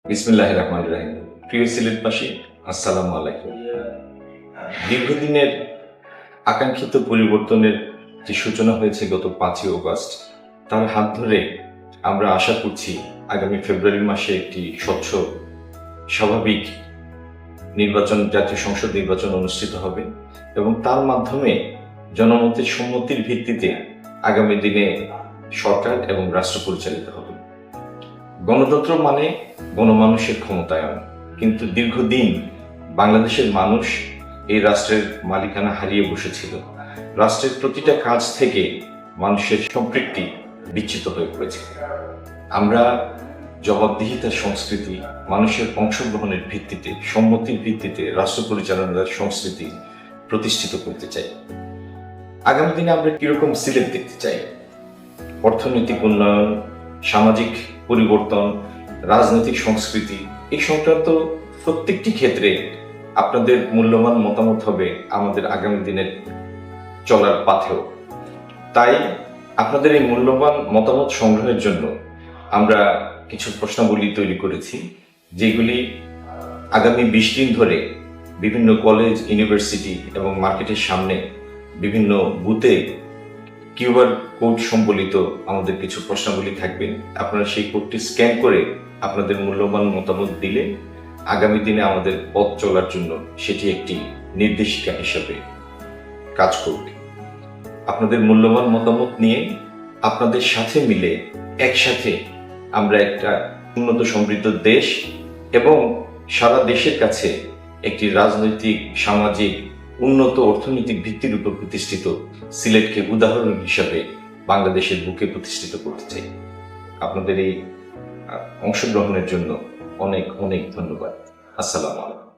বিসমিল্লাহির রহমানির রহিম। প্রিয় সিলেটবাসী, আসসালামু আলাইকুম। দীর্ঘদিনের আকাঙ্ক্ষিত পরিবর্তনের যে সূচনা হয়েছে গত 5ই অগস্ট, তার হাত ধরে আমরা আশা করছি আগামী ফেব্রুয়ারি মাসে একটি স্বচ্ছ স্বাভাবিক নির্বাচন, জাতীয় সংসদ নির্বাচন অনুষ্ঠিত হবে এবং তার মাধ্যমে জনমতের সম্মতির ভিত্তিতে আগামী দিনে সরকার এবং রাষ্ট্র পরিচালিত হবে। গণতন্ত্র মানে গণমানুষের ক্ষমতায়ন, কিন্তু দীর্ঘদিন বাংলাদেশের মানুষ এই রাষ্ট্রের মালিকানা হারিয়ে বসেছিল। রাষ্ট্রের প্রতিটা কাজ থেকে মানুষের সম্পৃক্তি বিচ্যুত হয়ে পড়েছে। আমরা জবাবদিহিতার সংস্কৃতি, মানুষের অংশগ্রহণের ভিত্তিতে, সম্মতির ভিত্তিতে রাষ্ট্র পরিচালনার সংস্কৃতি প্রতিষ্ঠিত করতে চাই। আগামী দিনে আমরা কিরকম সিলেট দেখতে চাই? অর্থনৈতিক উন্নয়ন, সামাজিক পরিবর্তন, রাজনৈতিক সংস্কৃতি, এই সংক্রান্ত প্রত্যেকটি ক্ষেত্রে আপনাদের মূল্যবান মতামত হবে আমাদের আগামী দিনের চলার পাথেও। তাই আপনাদের এই মূল্যবান মতামত সংগ্রহের জন্য আমরা কিছু প্রশ্নাবলী তৈরি করেছি, যেগুলি আগামী 20 দিন ধরে বিভিন্ন কলেজ, ইউনিভার্সিটি এবং মার্কেটের সামনে বিভিন্ন বুথে কিউআর কোড সম্বলিত আমাদের কিছু প্রশ্নাবলী থাকবে। আপনারা সেই কোডটি স্ক্যান করে আপনাদের মূল্যবান মতামত দিলে আগামী দিনে আমাদের পথ চলার জন্য সেটি একটি নির্দেশিকা হিসেবে কাজ করবে। আপনাদের মূল্যবান মতামত নিয়ে আপনাদের সাথে মিলে একসাথে আমরা একটা উন্নত সমৃদ্ধ দেশ এবং সারা দেশের কাছে একটি রাজনৈতিক, সামাজিক, উন্নত অর্থনৈতিক ভিত্তির উপর প্রতিষ্ঠিত সিলেটকে উদাহরণ হিসাবে বাংলাদেশের বুকে প্রতিষ্ঠিত করতে চাই। আপনাদের এই অংশগ্রহণের জন্য অনেক অনেক ধন্যবাদ। আসসালামু আলাইকুম।